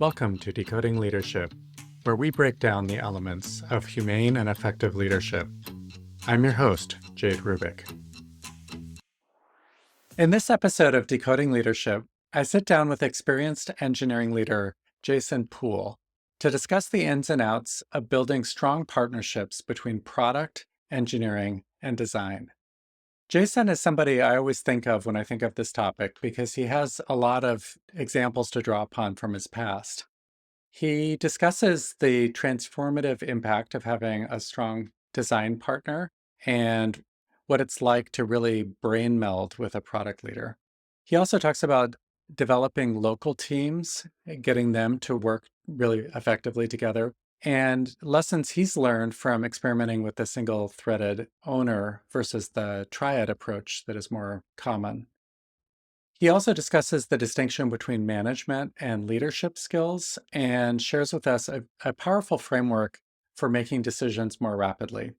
Welcome to Decoding Leadership, where we break down the elements of humane and effective leadership. I'm your host, Jade Rubik. In this episode of Decoding Leadership, I sit down with experienced engineering leader Jason Poole to discuss the ins and outs of building strong partnerships between product, engineering, and design. Jason is somebody I always think of when I think of this topic because he has a lot of examples to draw upon from his past. He discusses the transformative impact of having a strong design partner and what it's like to really brain meld with a product leader. He also talks about developing local teams, getting them to work really effectively together, and lessons he's learned from experimenting with the single-threaded owner versus the triad approach that is more common. He also discusses the distinction between management and leadership skills and shares with us a powerful framework for making decisions more rapidly.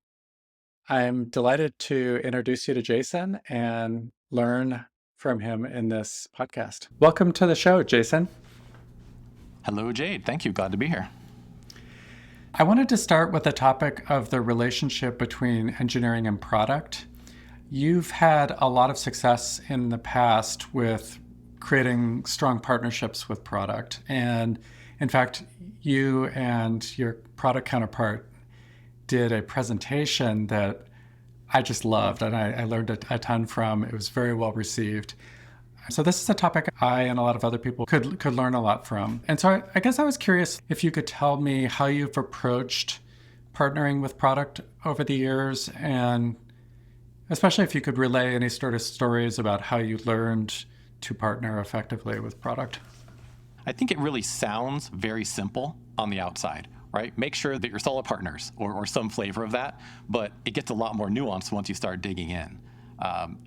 I'm delighted to introduce you to Jason and learn from him in this podcast. Welcome to the show, Jason. Hello, Jade. Thank you. Glad to be here. I wanted to start with the topic of the relationship between engineering and product. You've had a lot of success in the past with creating strong partnerships with product. And in fact, you and your product counterpart did a presentation that I just loved and I learned a ton from. It was very well received. So this is a topic I and a lot of other people could learn a lot from. And so I guess I was curious if you could tell me how you've approached partnering with product over the years, and especially if you could relay any sort of stories about how you learned to partner effectively with product. I think it really sounds very simple on the outside, right? Make sure that you're solid partners or some flavor of that, but it gets a lot more nuanced once you start digging in.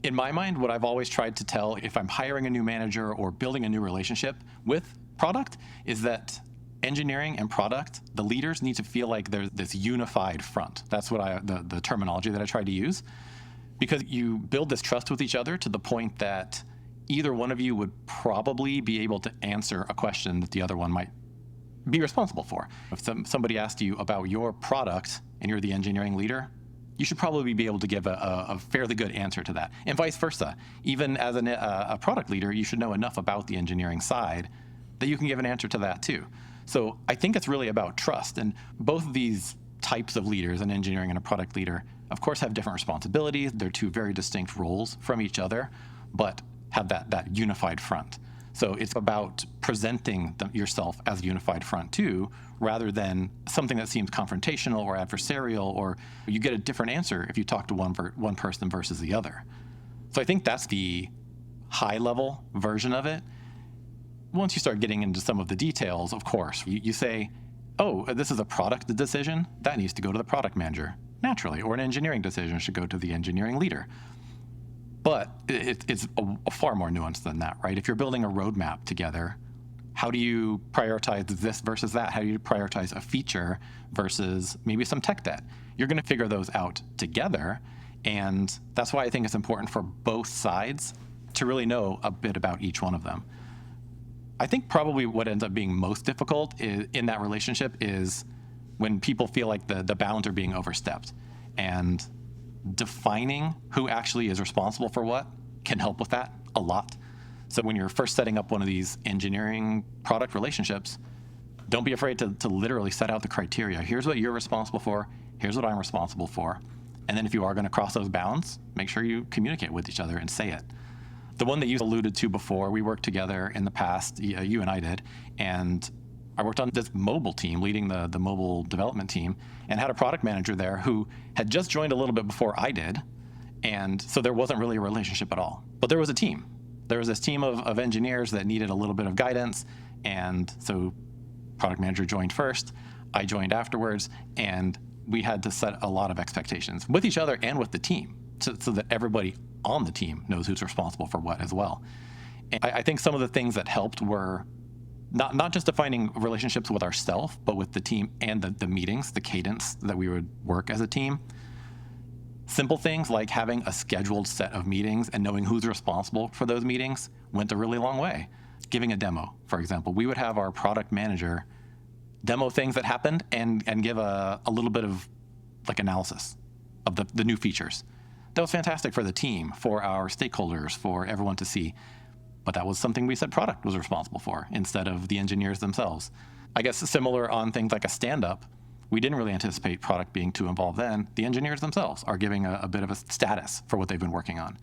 In my mind, what I've always tried to tell if I'm hiring a new manager or building a new relationship with product is that engineering and product, the leaders need to feel like there's this unified front. That's what the terminology that I try to use. Because you build this trust with each other to the point that either one of you would probably be able to answer a question that the other one might be responsible for. If somebody asked you about your product and you're the engineering leader, you should probably be able to give a fairly good answer to that. And vice versa. Even as a product leader, you should know enough about the engineering side that you can give an answer to that too. So I think it's really about trust. And both of these types of leaders, an engineering and a product leader, of course, have different responsibilities. They're two very distinct roles from each other, but have that unified front. So it's about presenting yourself as a unified front too, rather than something that seems confrontational or adversarial, or you get a different answer if you talk to one person versus the other. So I think that's the high-level version of it. Once you start getting into some of the details, of course, you say, oh, this is a product decision, that needs to go to the product manager, naturally, or an engineering decision should go to the engineering leader. But it's a far more nuanced than that, right? If you're building a roadmap together, how do you prioritize this versus that? How do you prioritize a feature versus maybe some tech debt? You're going to figure those out together, and that's why I think it's important for both sides to really know a bit about each one of them. I think probably what ends up being most difficult in that relationship is when people feel like the bounds are being overstepped. And defining who actually is responsible for what can help with that a lot. So when you're first setting up one of these engineering product relationships, don't be afraid to literally set out the criteria. Here's what you're responsible for. Here's what I'm responsible for. And then if you are going to cross those bounds, make sure you communicate with each other and say it. The one that you alluded to before, we worked together in the past, you and I did, and I worked on this mobile team, leading the mobile development team, and had a product manager there who had just joined a little bit before I did. And so there wasn't really a relationship at all. But there was a team. There was this team of engineers that needed a little bit of guidance. And so product manager joined first, I joined afterwards, and we had to set a lot of expectations with each other and with the team so that everybody on the team knows who's responsible for what as well. And I think some of the things that helped were not just defining relationships with ourselves, but with the team and the meetings, the cadence that we would work as a team. Simple things like having a scheduled set of meetings and knowing who's responsible for those meetings went a really long way. giving a demo, for example. We would have our product manager demo things that happened and give a little bit of like analysis of the new features. That was fantastic for the team, for our stakeholders, for everyone to see. But that was something we said product was responsible for instead of the engineers themselves. I guess similar on things like a stand-up, we didn't really anticipate product being too involved then. The engineers themselves are giving a bit of a status for what they've been working on.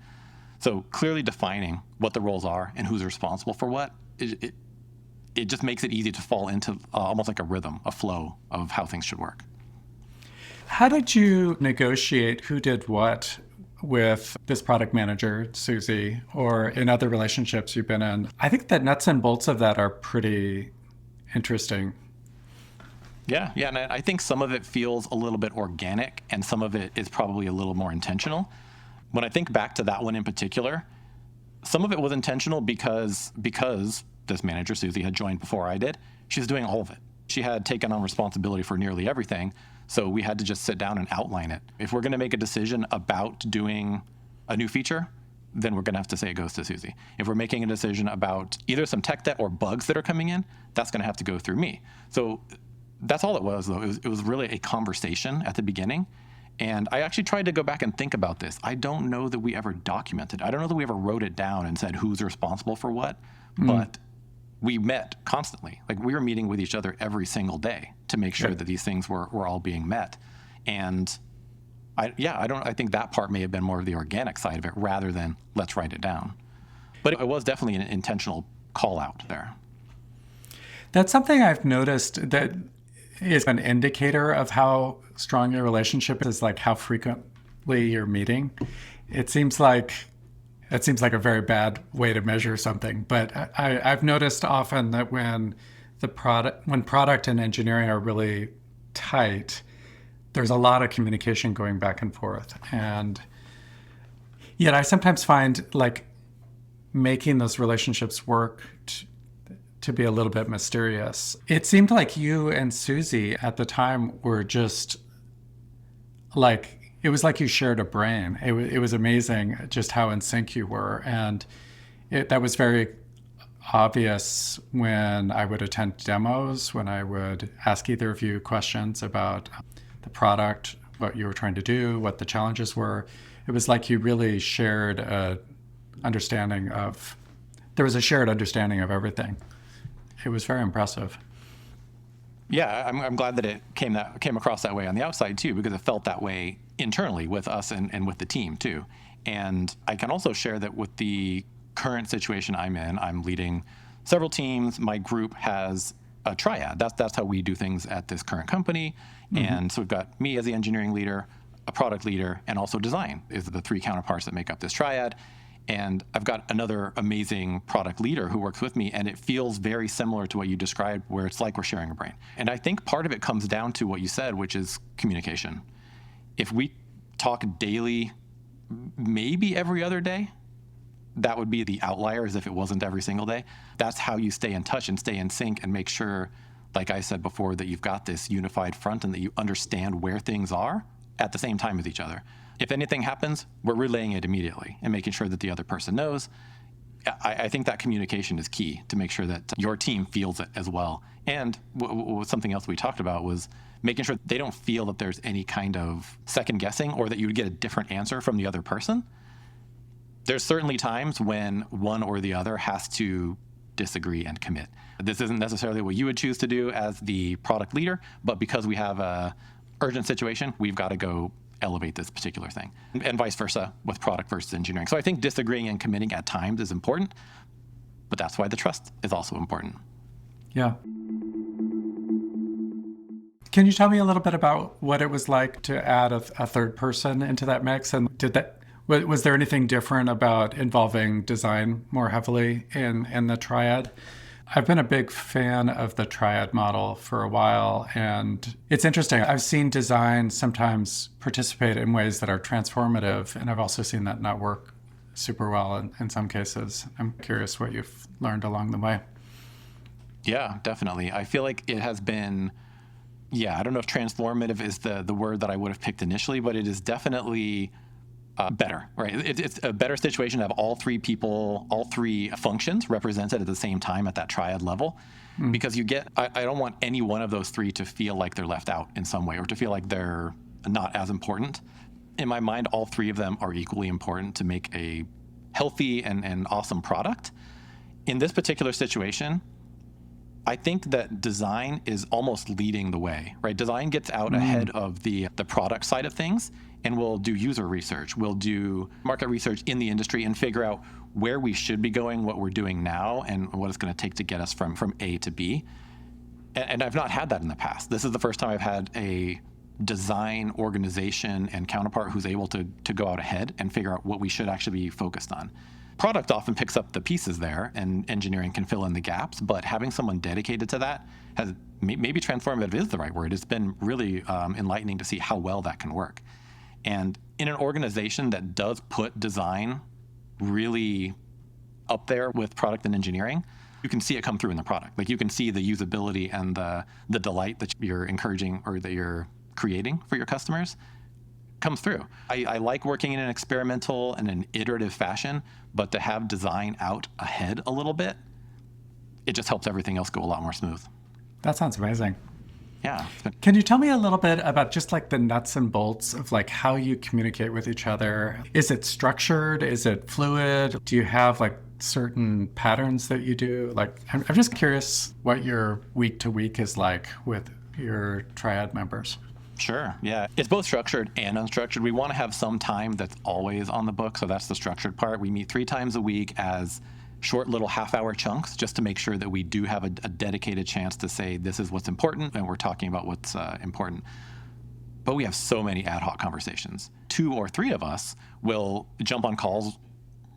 So clearly defining what the roles are and who's responsible for what, it just makes it easy to fall into almost like a rhythm, a flow of how things should work. How did you negotiate who did what with this product manager, Susie, or in other relationships you've been in? I think the nuts and bolts of that are pretty interesting. Yeah, and I think some of it feels a little bit organic and some of it is probably a little more intentional. When I think back to that one in particular, some of it was intentional because this manager, Susie, had joined before I did. She was doing all of it. She had taken on responsibility for nearly everything. So we had to just sit down and outline it. If we're going to make a decision about doing a new feature, then we're going to have to say it goes to Susie. If we're making a decision about either some tech debt or bugs that are coming in, that's going to have to go through me. So that's all it was, though. It was really a conversation at the beginning. And I actually tried to go back and think about this. I don't know that we ever documented. I don't know that we ever wrote it down and said who's responsible for what, but we met constantly. Like we were meeting with each other every single day to make sure that these things were all being met. And I think that part may have been more of the organic side of it rather than let's write it down. But it was definitely an intentional call out there. That's something I've noticed that is an indicator of how strong your relationship is, like how frequently you're meeting. It seems like a very bad way to measure something, but I've noticed often that when product and engineering are really tight, there's a lot of communication going back and forth. And yet I sometimes find like making those relationships work to be a little bit mysterious. It seemed like you and Susie at the time were just like, it was like you shared a brain. It was amazing just how in sync you were. And that was very obvious when I would attend demos, when I would ask either of you questions about the product, what you were trying to do, what the challenges were. It was like you really shared there was a shared understanding of everything. It was very impressive. Yeah, I'm glad that it came across that way on the outside too, because it felt that way internally with us and with the team too. And I can also share that with the current situation I'm in, I'm leading several teams. My group has a triad. That's how we do things at this current company. Mm-hmm. And so we've got me as the engineering leader, a product leader, and also design is the three counterparts that make up this triad. And I've got another amazing product leader who works with me, and it feels very similar to what you described, where it's like we're sharing a brain. And I think part of it comes down to what you said, which is communication. If we talk daily, maybe every other day, that would be the outlier, as if it wasn't every single day. That's how you stay in touch and stay in sync and make sure, like I said before, that you've got this unified front and that you understand where things are at the same time as each other. If anything happens, we're relaying it immediately and making sure that the other person knows. I think that communication is key to make sure that your team feels it as well. And something else we talked about was making sure they don't feel that there's any kind of second guessing or that you would get a different answer from the other person. There's certainly times when one or the other has to disagree and commit. This isn't necessarily what you would choose to do as the product leader, but because we have a urgent situation, we've got to go elevate this particular thing, and vice versa with product versus engineering. So I think disagreeing and committing at times is important, but that's why the trust is also important. Yeah. Can you tell me a little bit about what it was like to add a third person into that mix? And was there anything different about involving design more heavily in the triad? I've been a big fan of the triad model for a while, and it's interesting. I've seen design sometimes participate in ways that are transformative, and I've also seen that not work super well in some cases. I'm curious what you've learned along the way. Yeah, definitely. I feel like it has been, I don't know if transformative is the word that I would have picked initially, but it is definitely better, right? It's a better situation to have all three people, all three functions represented at the same time at that triad level. Because I don't want any one of those three to feel like they're left out in some way or to feel like they're not as important. In my mind, all three of them are equally important to make a healthy and awesome product. In this particular situation, I think that design is almost leading the way, right? Design gets out ahead of the product side of things, and we'll do user research. We'll do market research in the industry and figure out where we should be going, what we're doing now, and what it's going to take to get us from A to B. And I've not had that in the past. This is the first time I've had a design organization and counterpart who's able to go out ahead and figure out what we should actually be focused on. Product often picks up the pieces there, and engineering can fill in the gaps, but having someone dedicated to that has, maybe transformative is the right word. It's been really enlightening to see how well that can work. And in an organization that does put design really up there with product and engineering, you can see it come through in the product. Like you can see the usability and the delight that you're encouraging or that you're creating for your customers comes through. I like working in an experimental and an iterative fashion, but to have design out ahead a little bit, it just helps everything else go a lot more smooth. That sounds amazing. Yeah. Can you tell me a little bit about just like the nuts and bolts of like how you communicate with each other? Is it structured? Is it fluid? Do you have like certain patterns that you do? Like, I'm just curious what your week to week is like with your triad members. Sure. Yeah. It's both structured and unstructured. We want to have some time that's always on the book. So that's the structured part. We meet 3 times a week as short little half-hour chunks just to make sure that we do have a dedicated chance to say this is what's important and we're talking about what's important. But we have so many ad hoc conversations. 2 or 3 of us will jump on calls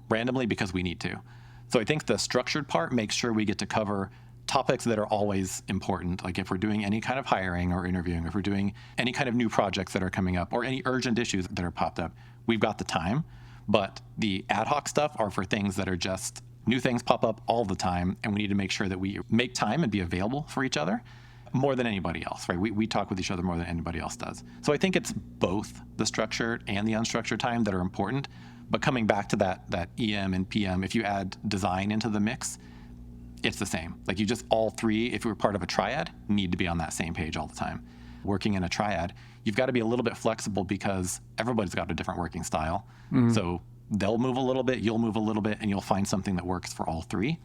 randomly because we need to. So I think the structured part makes sure we get to cover topics that are always important. Like if we're doing any kind of hiring or interviewing, if we're doing any kind of new projects that are coming up or any urgent issues that are popped up, we've got the time. But the ad hoc stuff are for things that are just new things pop up all the time. And we need to make sure that we make time and be available for each other more than anybody else, right? We talk with each other more than anybody else does. So I think it's both the structured and the unstructured time that are important. But coming back to that EM and PM, if you add design into the mix, it's the same. Like you just all three, if you're part of a triad, need to be on that same page all the time. Working in a triad, you've got to be a little bit flexible because everybody's got a different working style. So they'll move a little bit, you'll move a little bit, and you'll find something that works for all three.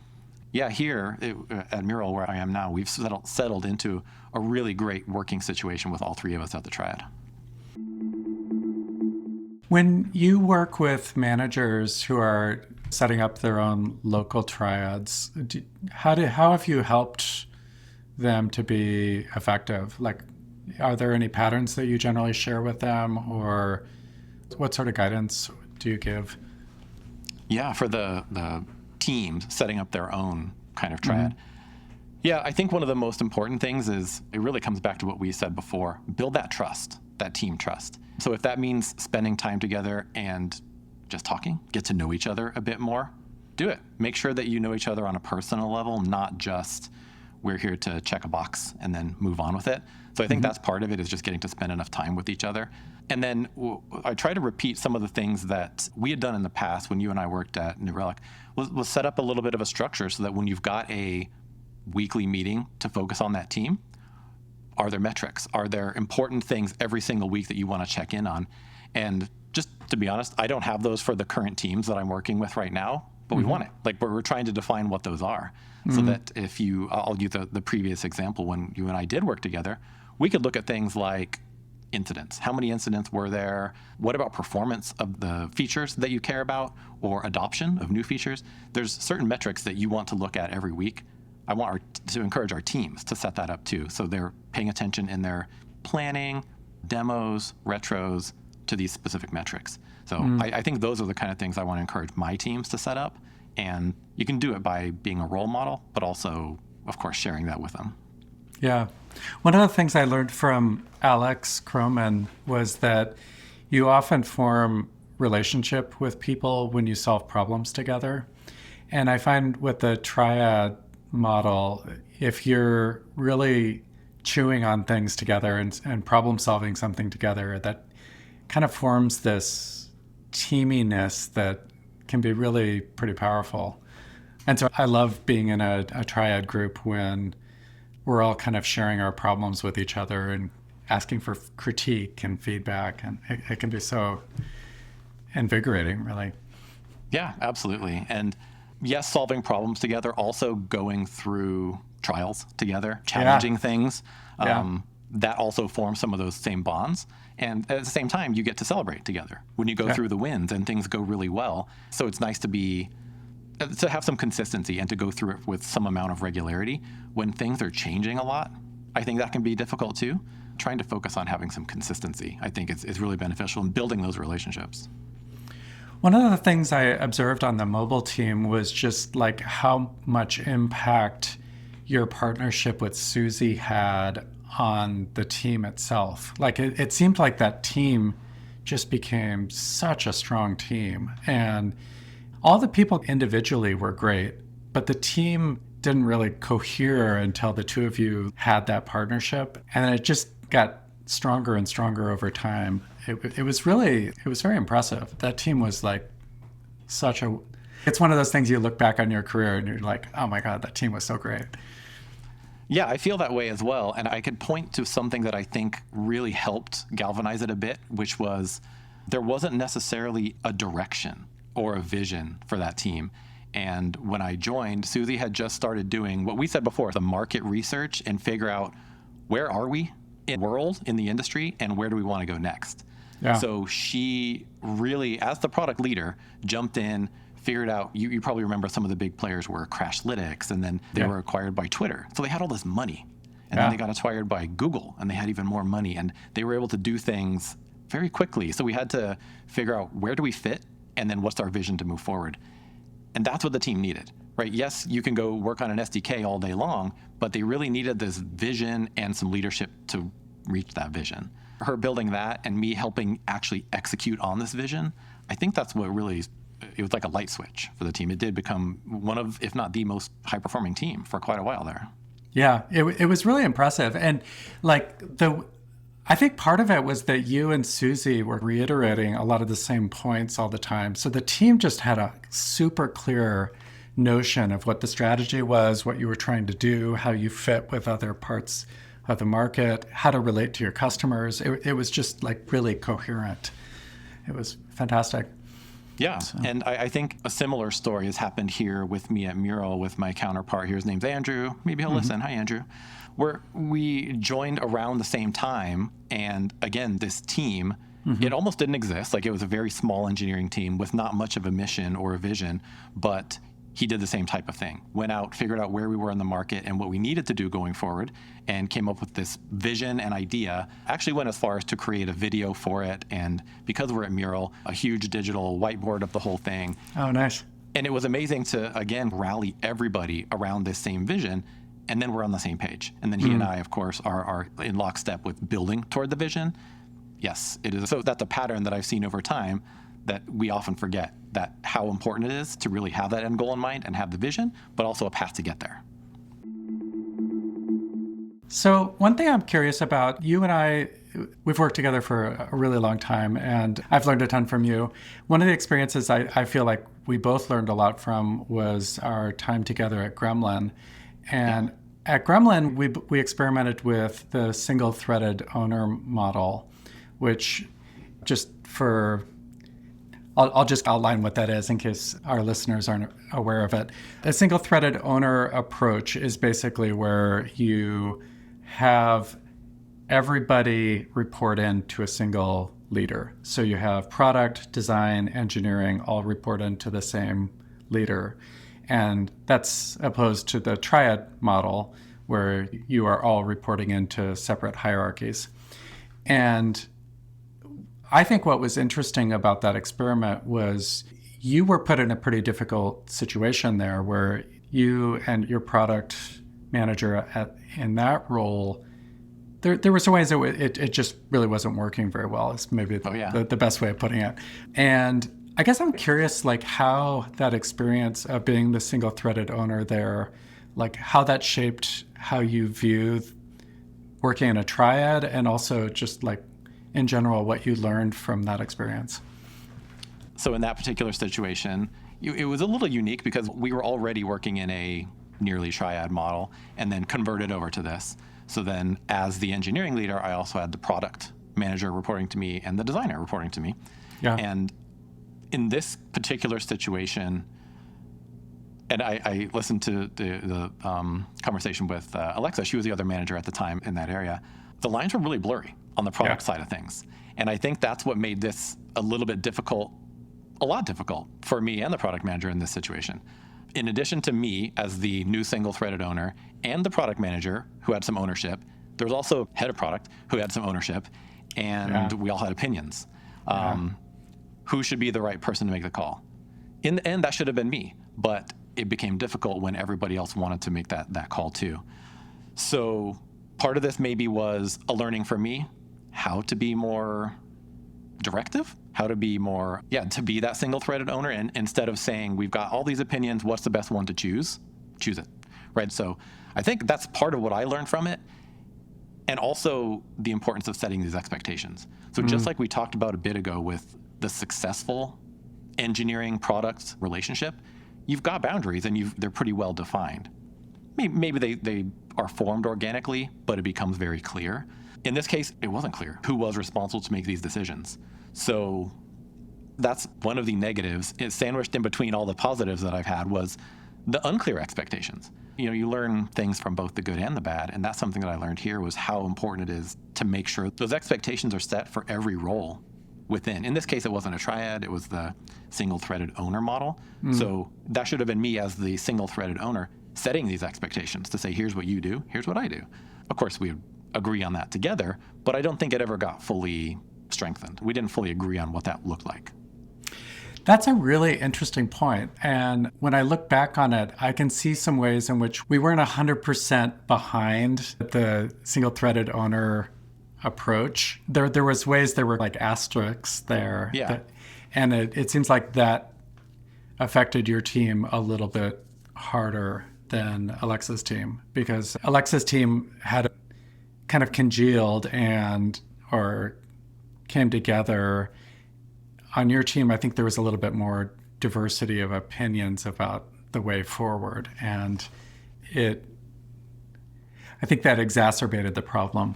Yeah, here at Mural, where I am now, we've settled into a really great working situation with all three of us at the triad. When you work with managers who are setting up their own local triads, how have you helped them to be effective? Like, are there any patterns that you generally share with them, or what sort of guidance do you give? Yeah, for the teams setting up their own kind of triad. Yeah, I think one of the most important things is it really comes back to what we said before. Build that trust, that team trust. So if that means spending time together and just talking, get to know each other a bit more, do it. Make sure that you know each other on a personal level, not just we're here to check a box and then move on with it. So I think that's part of it, is just getting to spend enough time with each other. And then I try to repeat some of the things that we had done in the past when you and I worked at New Relic, was set up a little bit of a structure so that when you've got a weekly meeting to focus on that team, are there metrics? Are there important things every single week that you want to check in on? And just to be honest, I don't have those for the current teams that I'm working with right now, but we want it. Like we're trying to define what those are so that I'll use the previous example when you and I did work together, we could look at things like incidents. How many incidents were there? What about performance of the features that you care about or adoption of new features? There's certain metrics that you want to look at every week. I want to encourage our teams to set that up too. So they're paying attention in their planning, demos, retros to these specific metrics. So I think those are the kind of things I want to encourage my teams to set up. And you can do it by being a role model, but also, of course, sharing that with them. Yeah. One of the things I learned from Alex Croman was that you often form relationship with people when you solve problems together. And I find with the triad model, if you're really chewing on things together and problem solving something together, that kind of forms this teaminess that can be really pretty powerful. And so I love being in a triad group when we're all kind of sharing our problems with each other and asking for critique and feedback. And it can be so invigorating, really. Yeah, absolutely. And yes, solving problems together, also going through trials together, challenging things. That also forms some of those same bonds. And at the same time, you get to celebrate together when you go through the wins and things go really well. So it's nice to have some consistency and to go through it with some amount of regularity. When things are changing a lot, I think that can be difficult too. Trying to focus on having some consistency, I think is really beneficial in building those relationships. One of the things I observed on the mobile team was just like how much impact your partnership with Susie had on the team itself. Like it seemed like that team just became such a strong team. And all the people individually were great, but the team didn't really cohere until the two of you had that partnership. And it just got stronger and stronger over time. It was very impressive. That team was like it's one of those things you look back on your career and you're like, oh my God, that team was so great. Yeah, I feel that way as well. And I could point to something that I think really helped galvanize it a bit, which was there wasn't necessarily a direction or a vision for that team. And when I joined, Susie had just started doing what we said before, the market research, and figure out where are we in the world, in the industry, and where do we want to go next. Yeah. So she really, as the product leader, jumped in, figured out, you probably remember some of the big players were Crashlytics, and then they were acquired by Twitter. So they had all this money. And then they got acquired by Google, and they had even more money. And they were able to do things very quickly. So we had to figure out, where do we fit? And then what's our vision to move forward? And that's what the team needed, right? Yes, you can go work on an SDK all day long, but they really needed this vision and some leadership to reach that vision. Her building that and me helping actually execute on this vision, I think that's what really, it was like a light switch for the team. It did become one of, if not the most high-performing team for quite a while there. Yeah, it was really impressive. And like I think part of it was that you and Susie were reiterating a lot of the same points all the time. So the team just had a super clear notion of what the strategy was, what you were trying to do, how you fit with other parts of the market, how to relate to your customers. It was just like really coherent. It was fantastic. Yeah, so. And I think a similar story has happened here with me at Mural with my counterpart here. His name's Andrew. Maybe he'll listen. Hi, Andrew. Where we joined around the same time. And again, this team, it almost didn't exist. Like, it was a very small engineering team with not much of a mission or a vision, but he did the same type of thing. Went out, figured out where we were in the market and what we needed to do going forward, and came up with this vision and idea. Actually went as far as to create a video for it. And because we're at Mural, a huge digital whiteboard of the whole thing. Oh, nice. And it was amazing to, again, rally everybody around this same vision. And then we're on the same page. And then he and I, of course, are in lockstep with building toward the vision. Yes, it is. So that's a pattern that I've seen over time, that we often forget, that how important it is to really have that end goal in mind and have the vision, but also a path to get there. So one thing I'm curious about, you and I, we've worked together for a really long time, and I've learned a ton from you. One of the experiences I feel like we both learned a lot from was our time together at Gremlin. And at Gremlin, we experimented with the single-threaded owner model, which just for... I'll just outline what that is in case our listeners aren't aware of it. A single-threaded owner approach is basically where you have everybody report in to a single leader. So you have product, design, engineering all report into the same leader. And that's opposed to the triad model, where you are all reporting into separate hierarchies. And I think what was interesting about that experiment was you were put in a pretty difficult situation there, where you and your product manager in that role, there were some ways that it just really wasn't working very well. It's maybe the best way of putting it. And I guess I'm curious, like, how that experience of being the single-threaded owner there, like how that shaped how you view working in a triad, and also just like in general, what you learned from that experience. So in that particular situation, it was a little unique because we were already working in a nearly triad model and then converted over to this. So then as the engineering leader, I also had the product manager reporting to me and the designer reporting to me. Yeah. And in this particular situation, and I listened to the conversation with Alexa. She was the other manager at the time in that area. The lines were really blurry on the product side of things. And I think that's what made this a little bit difficult, a lot difficult for me and the product manager in this situation. In addition to me as the new single-threaded owner and the product manager who had some ownership, there was also head of product who had some ownership, and we all had opinions. Who should be the right person to make the call? In the end, that should have been me, but it became difficult when everybody else wanted to make that call too. So part of this maybe was a learning for me how to be more directive, how to be more, to be that single-threaded owner. And instead of saying, we've got all these opinions, what's the best one to choose? Choose it, right? So I think that's part of what I learned from it. And also the importance of setting these expectations. So just like we talked about a bit ago with the successful engineering product relationship, you've got boundaries and they're pretty well defined. Maybe they are formed organically, but it becomes very clear. In this case, it wasn't clear who was responsible to make these decisions. So that's one of the negatives. Sandwiched in between all the positives that I've had was the unclear expectations. You learn things from both the good and the bad, and that's something that I learned here was how important it is to make sure those expectations are set for every role within. In this case, it wasn't a triad, it was the single-threaded owner model. So that should have been me as the single-threaded owner setting these expectations to say, here's what you do, here's what I do. Of course, we would agree on that together, but I don't think it ever got fully strengthened. We didn't fully agree on what that looked like. That's a really interesting point. And when I look back on it, I can see some ways in which we weren't 100% behind the single-threaded owner approach. There was ways there were like asterisks there. And it seems like that affected your team a little bit harder than Alexa's team, because Alexa's team had kind of congealed or came together. On your team, I think there was a little bit more diversity of opinions about the way forward. And I think that exacerbated the problem.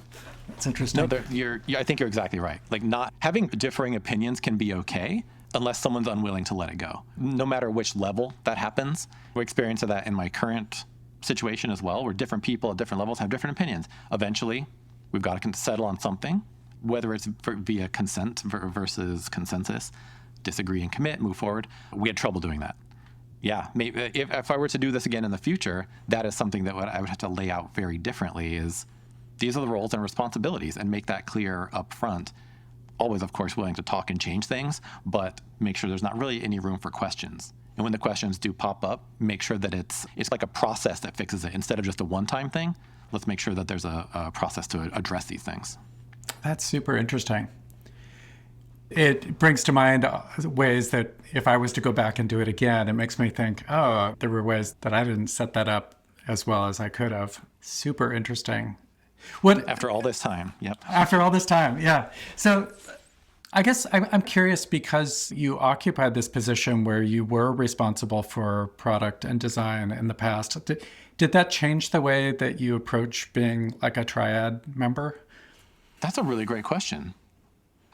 That's interesting. No, I think you're exactly right. Like, not having differing opinions can be okay unless someone's unwilling to let it go. No matter which level that happens. We experience that in my current situation as well, where different people at different levels have different opinions. Eventually, we've got to settle on something, whether it's via consent versus consensus, disagree and commit, move forward. We had trouble doing that. Yeah, maybe if I were to do this again in the future, that is something that I would have to lay out very differently. Is these are the roles and responsibilities, and make that clear up front. Always, of course, willing to talk and change things, but make sure there's not really any room for questions. And when the questions do pop up, make sure that it's like a process that fixes it instead of just a one-time thing. Let's make sure that there's a process to address these things. That's super interesting. It brings to mind ways that if I was to go back and do it again, it makes me think, oh, there were ways that I didn't set that up as well as I could have. Super interesting. After all this time, yep. After all this time, yeah. So I guess I'm curious, because you occupied this position where you were responsible for product and design in the past. Did that change the way that you approach being like a triad member? That's a really great question.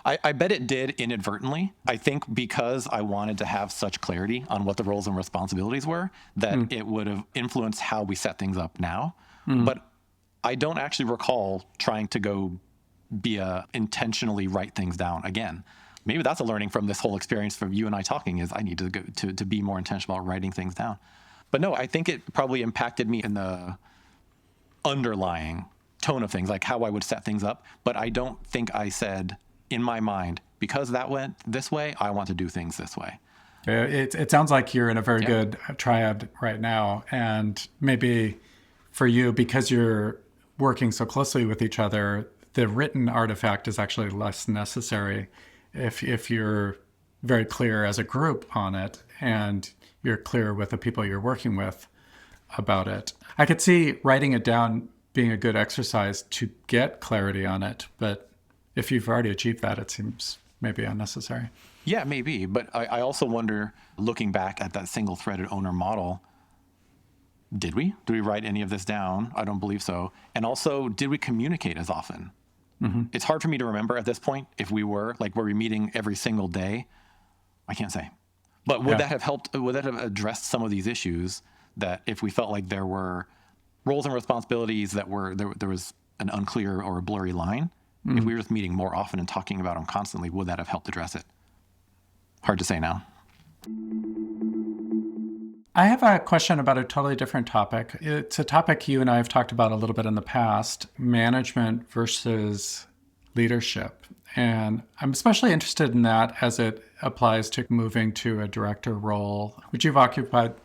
I bet it did inadvertently. I think because I wanted to have such clarity on what the roles and responsibilities were, that it would have influenced how we set things up now. But I don't actually recall trying to go intentionally write things down again. Maybe that's a learning from this whole experience from you and I talking, is I need to go to be more intentional about writing things down. But no, I think it probably impacted me in the underlying tone of things, like how I would set things up. But I don't think I said in my mind, because that went this way, I want to do things this way. It sounds like you're in a very good triad right now. And maybe for you, because you're working so closely with each other, the written artifact is actually less necessary if you're very clear as a group on it and you're clear with the people you're working with about it. I could see writing it down being a good exercise to get clarity on it, but if you've already achieved that, it seems maybe unnecessary. Yeah, maybe. But I also wonder, looking back at that single threaded owner model, did we? Did we write any of this down? I don't believe so. And also, did we communicate as often? Hmm. It's hard for me to remember at this point if we were, like, were we meeting every single day? I can't say. But would Yeah. that have helped? Would that have addressed some of these issues that if we felt like there were roles and responsibilities that were, there was an unclear or a blurry line? If we were just meeting more often and talking about them constantly, would that have helped address it? Hard to say now. I have a question about a totally different topic. It's a topic you and I have talked about a little bit in the past, management versus leadership. And I'm especially interested in that as it applies to moving to a director role, which you've occupied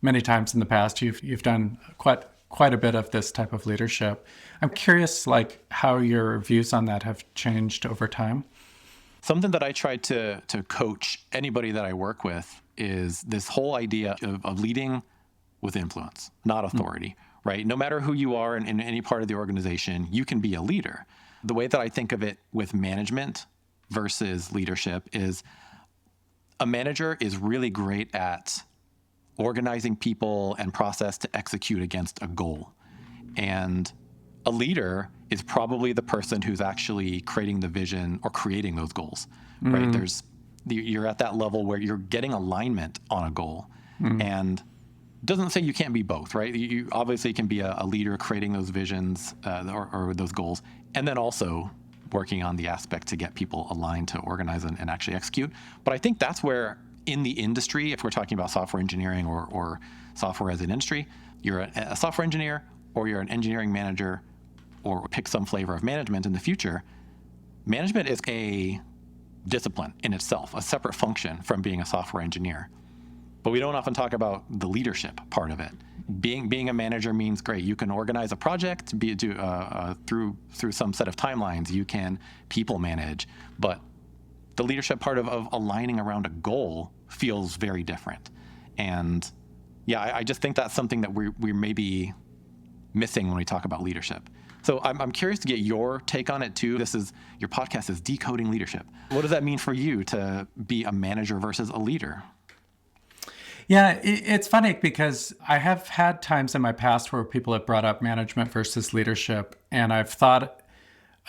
many times in the past. You've done quite a bit of this type of leadership. I'm curious, like, how your views on that have changed over time. Something that I try to coach anybody that I work with is this whole idea of leading with influence, not authority, right? No matter who you are in any part of the organization, you can be a leader. The way that I think of it with management versus leadership is a manager is really great at organizing people and process to execute against a goal. And a leader is probably the person who's actually creating the vision or creating those goals, right? You're at that level where you're getting alignment on a goal. And doesn't say you can't be both, right? You obviously can be a leader creating those visions or those goals, and then also working on the aspect to get people aligned to organize and actually execute. But I think that's where in the industry, if we're talking about software engineering or software as an industry, you're a software engineer or you're an engineering manager or pick some flavor of management in the future. Management is a discipline in itself, a separate function from being a software engineer. But we don't often talk about the leadership part of it. Being a manager means great. You can organize a project through some set of timelines. You can people manage, but the leadership part of aligning around a goal feels very different. And yeah, I just think that's something that we're maybe missing when we talk about leadership. So I'm curious to get your take on it too. Your podcast is Decoding Leadership. What does that mean for you to be a manager versus a leader? Yeah, it's funny because I have had times in my past where people have brought up management versus leadership, and I've thought,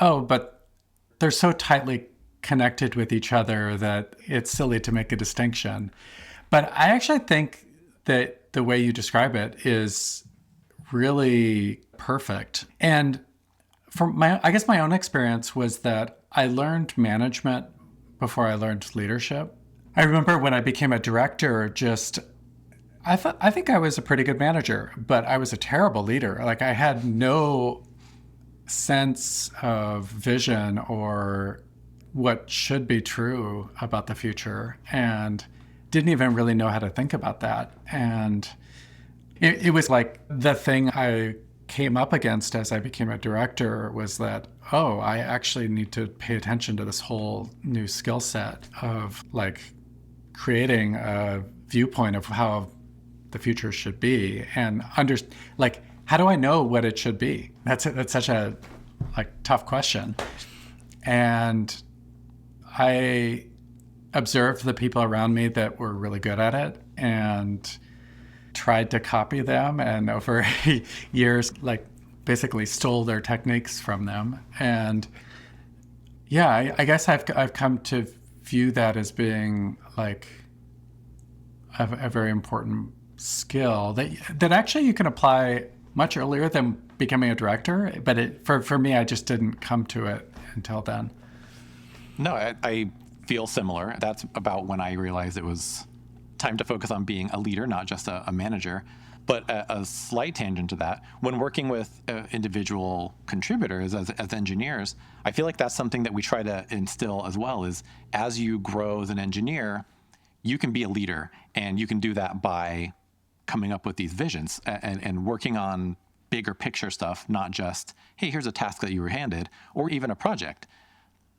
oh, but they're so tightly connected with each other that it's silly to make a distinction. But I actually think that the way you describe it is really perfect. And I guess my own experience was that I learned management before I learned leadership. I remember when I became a director, I think I was a pretty good manager, but I was a terrible leader. Like, I had no sense of vision or what should be true about the future, and didn't even really know how to think about that. And it was like the thing I came up against as I became a director was that, oh, I actually need to pay attention to this whole new skill set of like creating a viewpoint of how the future should be, and like, how do I know what it should be? That's such a tough question. And I observed the people around me that were really good at it and tried to copy them, and over years, like, basically stole their techniques from them. And yeah, I guess I've come to view that as being like a very important skill that actually you can apply much earlier than becoming a director. But for me, I just didn't come to it until then. No, I feel similar. That's about when I realized it was time to focus on being a leader, not just a manager. But a slight tangent to that, when working with individual contributors as engineers, I feel like that's something that we try to instill as well, is as you grow as an engineer, you can be a leader, and you can do that by coming up with these visions and working on bigger picture stuff, not just, hey, here's a task that you were handed, or even a project.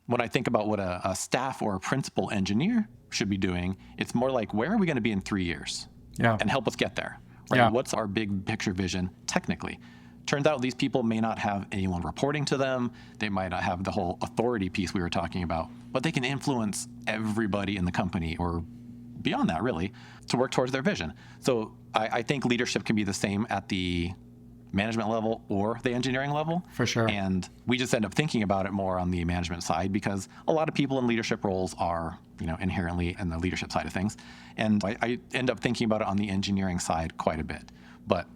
When I think about what a staff or a principal engineer should be doing, it's more like, where are we going to be in 3 years? Yeah. And help us get there, right? Yeah. What's our big picture vision technically? Turns out these people may not have anyone reporting to them. They might not have the whole authority piece we were talking about, but they can influence everybody in the company or beyond that, really, to work towards their vision. So I think leadership can be the same at the management level or the engineering level. For sure. And we just end up thinking about it more on the management side because a lot of people in leadership roles are, inherently in the leadership side of things. And I end up thinking about it on the engineering side quite a bit. But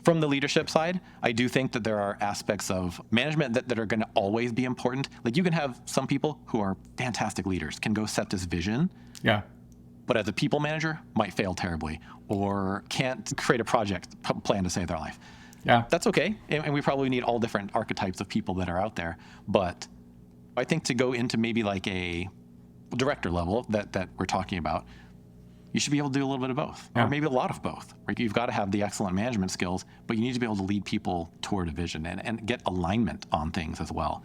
from the leadership side, I do think that there are aspects of management that are going to always be important. Like you can have some people who are fantastic leaders, can go set this vision. Yeah. But as a people manager, might fail terribly or can't create a project plan to save their life. Yeah. That's okay. And we probably need all different archetypes of people that are out there. But I think to go into maybe like a director level that we're talking about, you should be able to do a little bit of both, or maybe a lot of both. Right? You've got to have the excellent management skills, but you need to be able to lead people toward a vision and get alignment on things as well.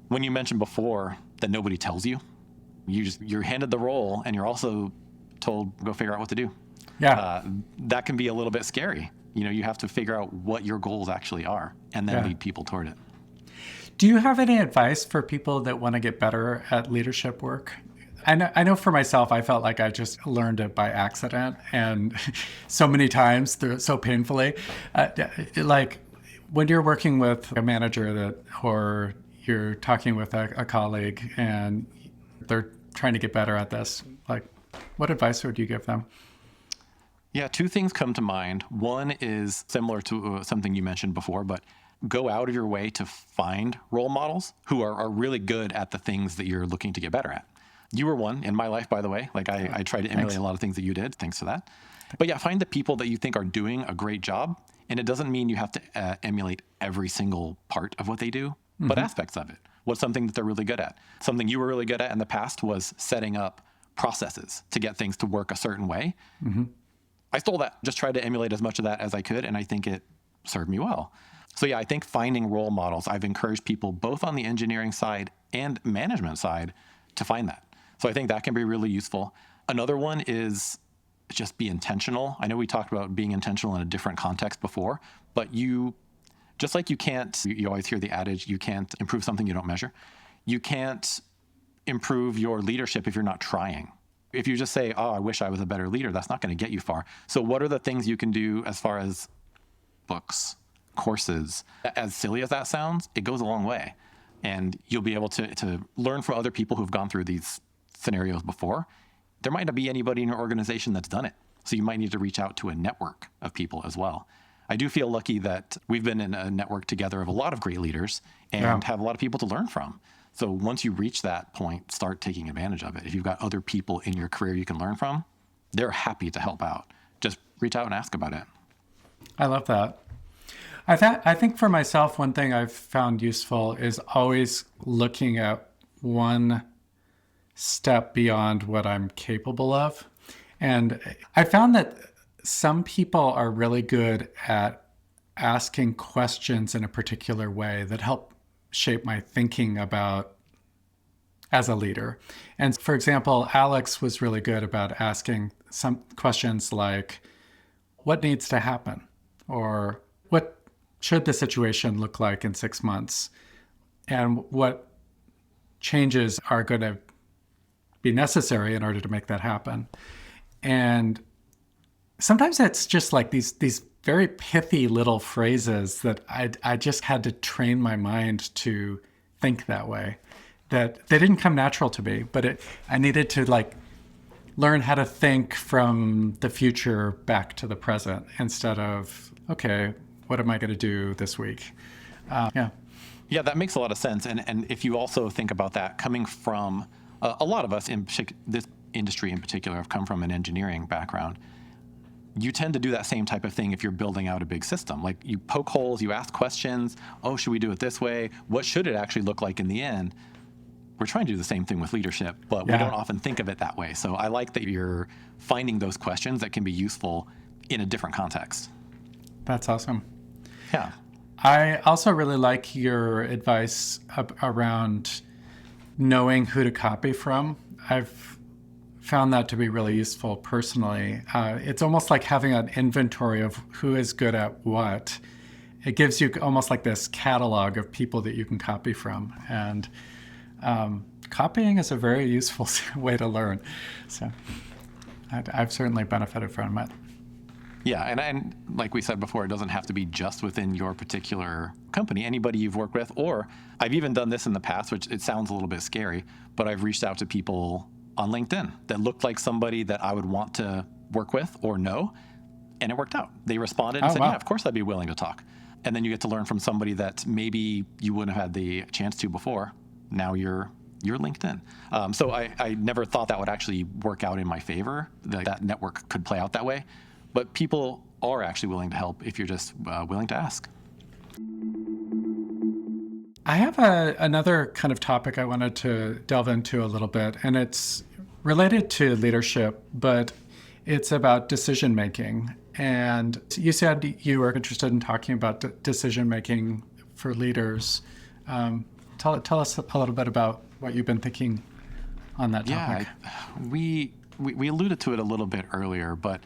When you mentioned before that nobody tells you, you're handed the role and you're also told, go figure out what to do. Yeah. That can be a little bit scary. You have to figure out what your goals actually are and then lead people toward it. Do you have any advice for people that want to get better at leadership work? I know for myself, I felt like I just learned it by accident and so many times, so painfully. Like when you're working with a manager or you're talking with a colleague and they're trying to get better at this, like what advice would you give them? Yeah, two things come to mind. One is similar to something you mentioned before, but go out of your way to find role models who are really good at the things that you're looking to get better at. You were one in my life, by the way. Like I tried to emulate a lot of things that you did. Thanks for that. But yeah, find the people that you think are doing a great job. And it doesn't mean you have to emulate every single part of what they do, but aspects of it. What's something that they're really good at? Something you were really good at in the past was setting up processes to get things to work a certain way. I stole that, just tried to emulate as much of that as I could, and I think it served me well. So yeah, I think finding role models, I've encouraged people both on the engineering side and management side to find that. So I think that can be really useful. Another one is just be intentional. I know we talked about being intentional in a different context before, but just like you always hear the adage, you can't improve something you don't measure. You can't improve your leadership if you're not trying. If you just say, I wish I was a better leader, that's not going to get you far. So what are the things you can do as far as books, courses? As silly as that sounds, it goes a long way. And you'll be able to learn from other people who've gone through these scenarios before. There might not be anybody in your organization that's done it. So you might need to reach out to a network of people as well. I do feel lucky that we've been in a network together of a lot of great leaders and have a lot of people to learn from. So once you reach that point, start taking advantage of it. If you've got other people in your career you can learn from, they're happy to help out. Just reach out and ask about it. I love that. I think for myself, one thing I've found useful is always looking at one step beyond what I'm capable of. And I found that some people are really good at asking questions in a particular way that help shape my thinking about as a leader. And for example, Alex was really good about asking some questions like, what needs to happen? Or what should the situation look like in 6 months? And what changes are going to be necessary in order to make that happen? And sometimes it's just like these very pithy little phrases that I just had to train my mind to think that way, that they didn't come natural to me, but I needed to like learn how to think from the future back to the present instead of, okay, what am I going to do this week? Yeah, that makes a lot of sense. And if you also think about that coming from a lot of us in this industry in particular have come from an engineering background. You tend to do that same type of thing if you're building out a big system. Like you poke holes, you ask questions. Oh, should we do it this way? What should it actually look like in the end? We're trying to do the same thing with leadership, but we don't often think of it that way. So I like that you're finding those questions that can be useful in a different context. That's awesome. Yeah. I also really like your advice around knowing who to copy from. I've found that to be really useful personally. It's almost like having an inventory of who is good at what. It gives you almost like this catalog of people that you can copy from. And copying is a very useful way to learn. So I've certainly benefited from it. Yeah, and like we said before, it doesn't have to be just within your particular company. Anybody you've worked with, or I've even done this in the past, which it sounds a little bit scary, but I've reached out to people on LinkedIn that looked like somebody that I would want to work with or know, and it worked out. They responded and said, wow. yeah, of course I'd be willing to talk. And then you get to learn from somebody that maybe you wouldn't have had the chance to before. Now you're LinkedIn. So I never thought that would actually work out in my favor, that network could play out that way. But people are actually willing to help if you're just willing to ask. I have another kind of topic I wanted to delve into a little bit, and it's related to leadership, but it's about decision making. And you said you were interested in talking about decision making for leaders. Tell us a little bit about what you've been thinking on that topic. Yeah, we alluded to it a little bit earlier, but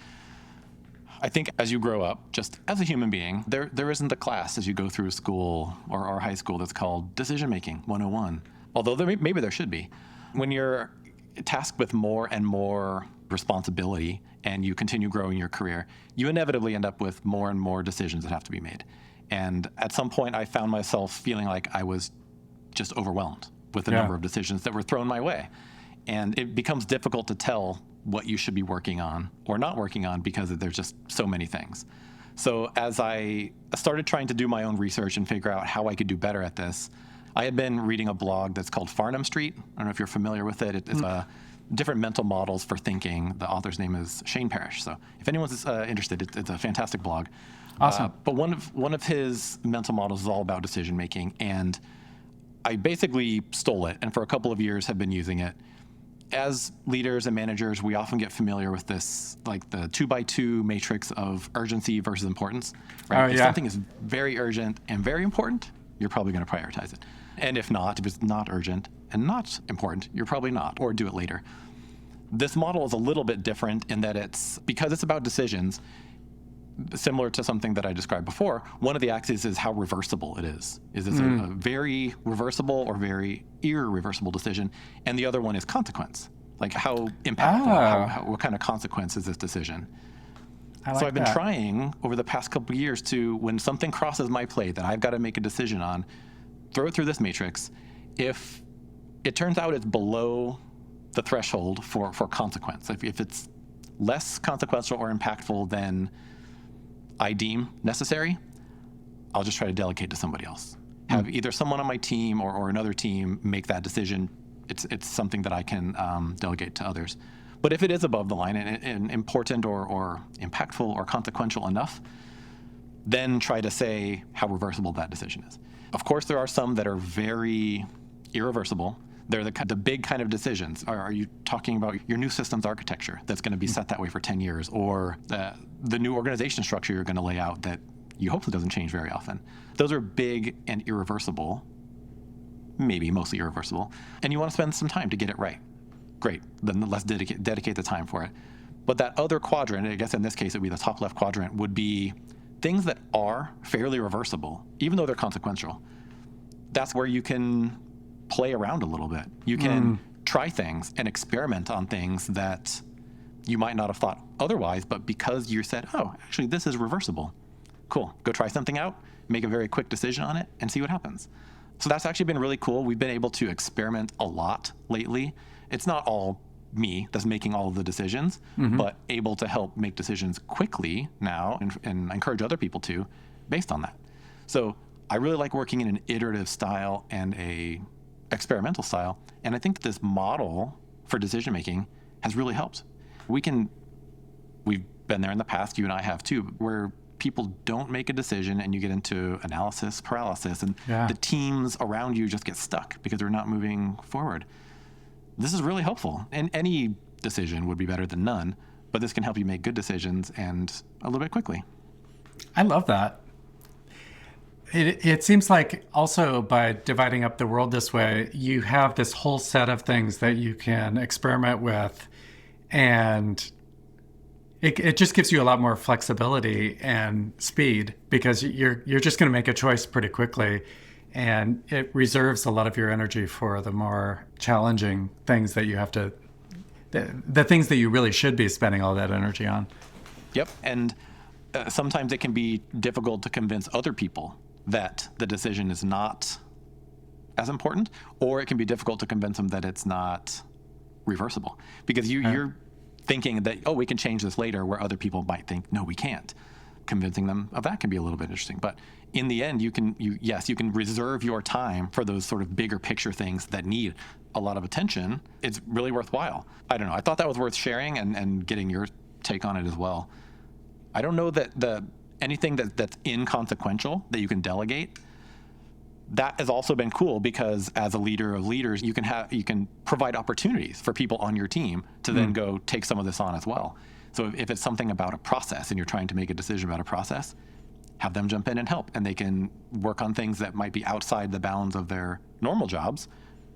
I think as you grow up, just as a human being, there isn't a class as you go through school or high school that's called Decision Making 101, although maybe there should be. When you're tasked with more and more responsibility and you continue growing your career, you inevitably end up with more and more decisions that have to be made. And at some point, I found myself feeling like I was just overwhelmed with the number of decisions that were thrown my way. And it becomes difficult to tell what you should be working on or not working on because there's just so many things. So as I started trying to do my own research and figure out how I could do better at this, I had been reading a blog that's called Farnham Street. I don't know if you're familiar with it. It's different mental models for thinking. The author's name is Shane Parrish. So if anyone's interested, it's a fantastic blog. Awesome. But one of his mental models is all about decision making, and I basically stole it, and for a couple of years have been using it. As leaders and managers, we often get familiar with this, like the 2x2 matrix of urgency versus importance. Right? If something is very urgent and very important, you're probably going to prioritize it. And if it's not urgent and not important, you're probably not, or do it later. This model is a little bit different in that because it's about decisions, similar to something that I described before, one of the axes is how reversible it is. Is this a very reversible or very irreversible decision? And the other one is consequence, like how impactful, what kind of consequence is this decision? So I've been trying over the past couple of years to, when something crosses my plate that I've got to make a decision on, throw it through this matrix. If it turns out it's below the threshold for consequence, if it's less consequential or impactful than I deem necessary, I'll just try to delegate to somebody else. Have either someone on my team or another team make that decision. It's something that I can delegate to others. But if it is above the line and important or impactful or consequential enough, then try to say how reversible that decision is. Of course, there are some that are very irreversible. They're the big kind of decisions. Are you talking about your new systems architecture that's going to be set that way for 10 years, or the new organization structure you're going to lay out that you hopefully doesn't change very often? Those are big and irreversible, maybe mostly irreversible, and you want to spend some time to get it right. Great, then let's dedicate the time for it. But that other quadrant, I guess in this case it would be the top left quadrant, would be things that are fairly reversible, even though they're consequential. That's where you can play around a little bit. You can try things and experiment on things that you might not have thought otherwise, but because you said, oh, actually this is reversible. Cool, go try something out, make a very quick decision on it and see what happens. So that's actually been really cool. We've been able to experiment a lot lately. It's not all me that's making all of the decisions, but able to help make decisions quickly now and encourage other people to based on that. So I really like working in an iterative style and a experimental style. And I think this model for decision making has really helped. We've been there in the past, you and I have too, where people don't make a decision and you get into analysis paralysis and the teams around you just get stuck because they're not moving forward. This is really helpful. And any decision would be better than none, but this can help you make good decisions and a little bit quickly. I love that. It seems like also by dividing up the world this way, you have this whole set of things that you can experiment with, and it just gives you a lot more flexibility and speed because you're just going to make a choice pretty quickly. And it reserves a lot of your energy for the more challenging things that you have to, the things that you really should be spending all that energy on. Yep. And sometimes it can be difficult to convince other people that the decision is not as important, or it can be difficult to convince them that it's not reversible, because you're thinking that, oh, we can change this later, where other people might think, no, we can't. Convincing them of that can be a little bit interesting. But in the end, you can reserve your time for those sort of bigger picture things that need a lot of attention. It's really worthwhile. I don't know. I thought that was worth sharing and getting your take on it as well. I don't know that anything that's inconsequential that you can delegate, that has also been cool, because as a leader of leaders, you can provide opportunities for people on your team to then go take some of this on as well. So if it's something about a process and you're trying to make a decision about a process, have them jump in and help, and they can work on things that might be outside the bounds of their normal jobs,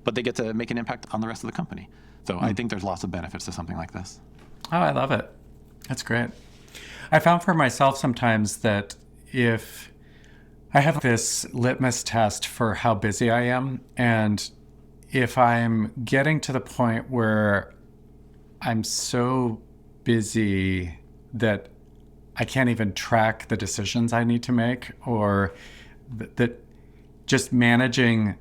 but they get to make an impact on the rest of the company. So I think there's lots of benefits to something like this. Oh, I love it. That's great. I found for myself sometimes that if I have this litmus test for how busy I am, and if I'm getting to the point where I'm so busy that I can't even track the decisions I need to make, or that just managing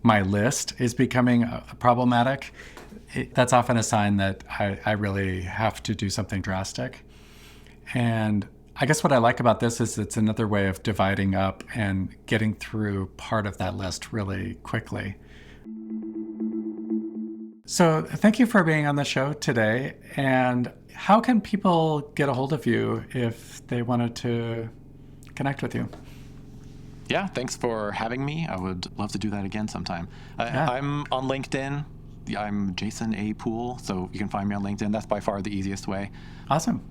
my list is becoming problematic, that's often a sign that I really have to do something drastic. And I guess what I like about this is it's another way of dividing up and getting through part of that list really quickly. So thank you for being on the show today. And how can people get a hold of you if they wanted to connect with you? Yeah, thanks for having me. I would love to do that again sometime. Yeah. I'm on LinkedIn. I'm Jason A. Poole, so you can find me on LinkedIn. That's by far the easiest way. Awesome.